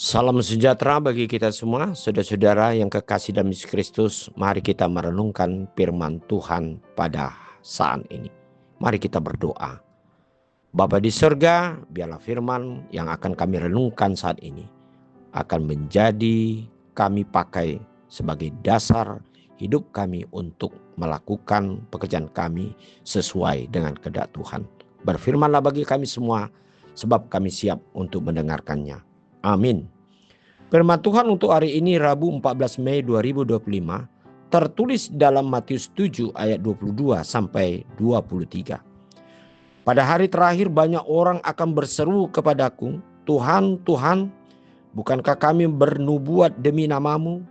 Salam sejahtera bagi kita semua, saudara-saudara yang kekasih dalam Yesus Kristus. Mari kita merenungkan firman Tuhan pada saat ini. Mari kita berdoa. Bapa di surga, biarlah firman yang akan kami renungkan saat ini akan menjadi kami pakai sebagai dasar hidup kami untuk melakukan pekerjaan kami sesuai dengan kehendak Tuhan. Berfirmanlah bagi kami semua, sebab kami siap untuk mendengarkannya. Amin. Firman Tuhan untuk hari ini Rabu 14 Mei 2025 tertulis dalam Matius 7 ayat 22 sampai 23. Pada hari terakhir banyak orang akan berseru kepadaku, Tuhan, Tuhan, bukankah kami bernubuat demi namamu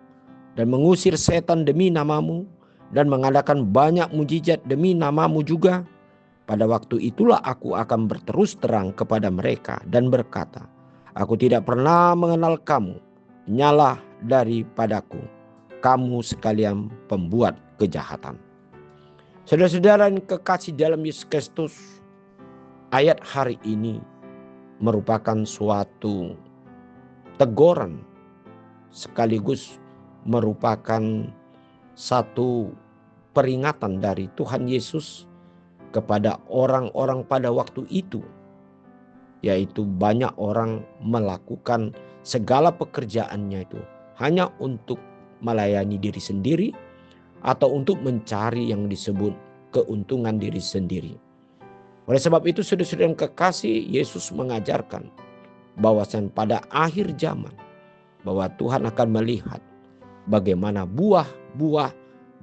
dan mengusir setan demi namamu dan mengadakan banyak mujizat demi namamu juga? Pada waktu itulah aku akan berterus terang kepada mereka dan berkata, aku tidak pernah mengenal kamu, nyalah daripadaku, kamu sekalian pembuat kejahatan. Saudara-saudara yang kekasih dalam Yesus Kristus, ayat hari ini merupakan suatu teguran sekaligus merupakan satu peringatan dari Tuhan Yesus kepada orang-orang pada waktu itu, yaitu banyak orang melakukan segala pekerjaannya itu hanya untuk melayani diri sendiri atau untuk mencari yang disebut keuntungan diri sendiri. Oleh sebab itu, saudara-saudara yang kekasih, Yesus mengajarkan bahwasanya pada akhir zaman bahwa Tuhan akan melihat bagaimana buah-buah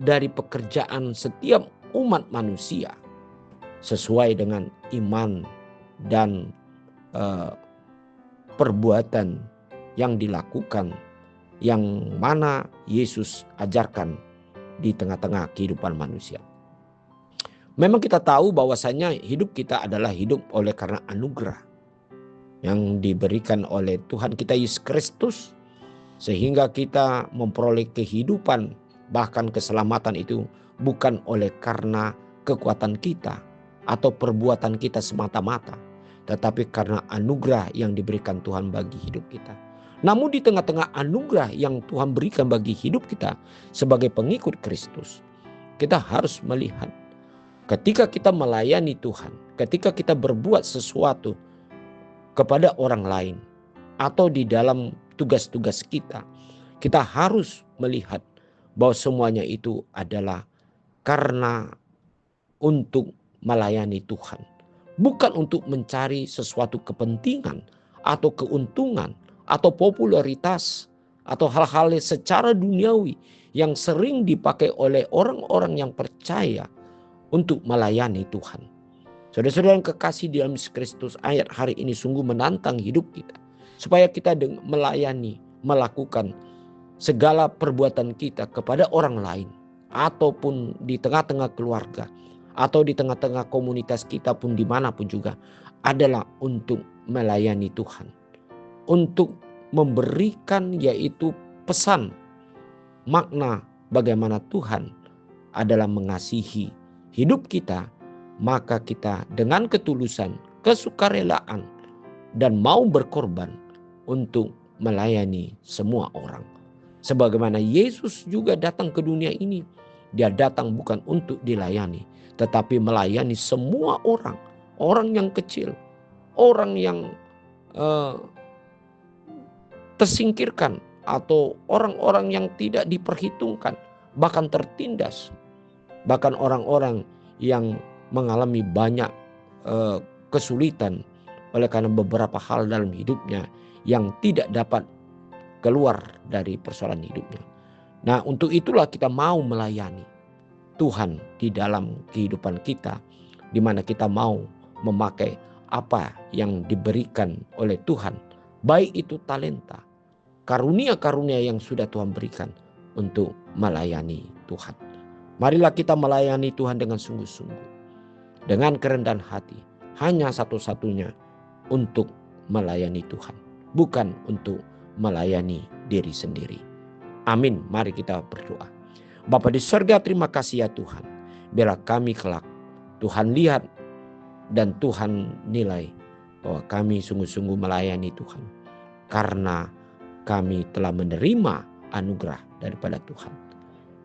dari pekerjaan setiap umat manusia sesuai dengan iman dan perbuatan yang dilakukan, yang mana Yesus ajarkan di tengah-tengah kehidupan manusia. Memang kita tahu bahwasanya hidup kita adalah hidup oleh karena anugerah yang diberikan oleh Tuhan kita Yesus Kristus, sehingga kita memperoleh kehidupan bahkan keselamatan itu bukan oleh karena kekuatan kita atau perbuatan kita semata-mata, tetapi karena anugerah yang diberikan Tuhan bagi hidup kita. Namun di tengah-tengah anugerah yang Tuhan berikan bagi hidup kita sebagai pengikut Kristus, kita harus melihat ketika kita melayani Tuhan, ketika kita berbuat sesuatu kepada orang lain atau di dalam tugas-tugas kita, kita harus melihat bahwa semuanya itu adalah karena untuk melayani Tuhan, bukan untuk mencari sesuatu kepentingan atau keuntungan atau popularitas atau hal-hal secara duniawi yang sering dipakai oleh orang-orang yang percaya untuk melayani Tuhan. Saudara-saudara yang kekasih di dalam Yesus Kristus, ayat hari ini sungguh menantang hidup kita supaya kita melayani, melakukan segala perbuatan kita kepada orang lain ataupun di tengah-tengah keluarga atau di tengah-tengah komunitas kita pun dimanapun juga adalah untuk melayani Tuhan, untuk memberikan yaitu pesan makna bagaimana Tuhan adalah mengasihi hidup kita, maka kita dengan ketulusan, kesukarelaan dan mau berkorban untuk melayani semua orang. Sebagaimana Yesus juga datang ke dunia ini, dia datang bukan untuk dilayani, tetapi melayani semua orang. Orang yang kecil, orang yang tersingkirkan, atau orang-orang yang tidak diperhitungkan, bahkan tertindas. Bahkan orang-orang yang mengalami banyak kesulitan oleh karena beberapa hal dalam hidupnya yang tidak dapat keluar dari persoalan hidupnya. Nah, untuk itulah kita mau melayani Tuhan di dalam kehidupan kita, di mana kita mau memakai apa yang diberikan oleh Tuhan, baik itu talenta, karunia-karunia yang sudah Tuhan berikan untuk melayani Tuhan. Marilah kita melayani Tuhan dengan sungguh-sungguh, dengan kerendahan hati, hanya satu-satunya untuk melayani Tuhan, bukan untuk melayani diri sendiri. Amin. Mari kita berdoa. Bapa di surga, terima kasih ya Tuhan. Biarlah kami kelak Tuhan lihat dan Tuhan nilai bahwa kami sungguh-sungguh melayani Tuhan, karena kami telah menerima anugerah daripada Tuhan.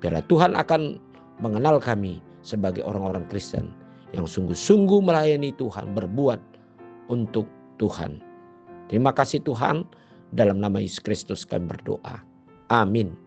Biarlah Tuhan akan mengenal kami sebagai orang-orang Kristen yang sungguh-sungguh melayani Tuhan, berbuat untuk Tuhan. Terima kasih Tuhan, dalam nama Yesus Kristus kami berdoa. Amin.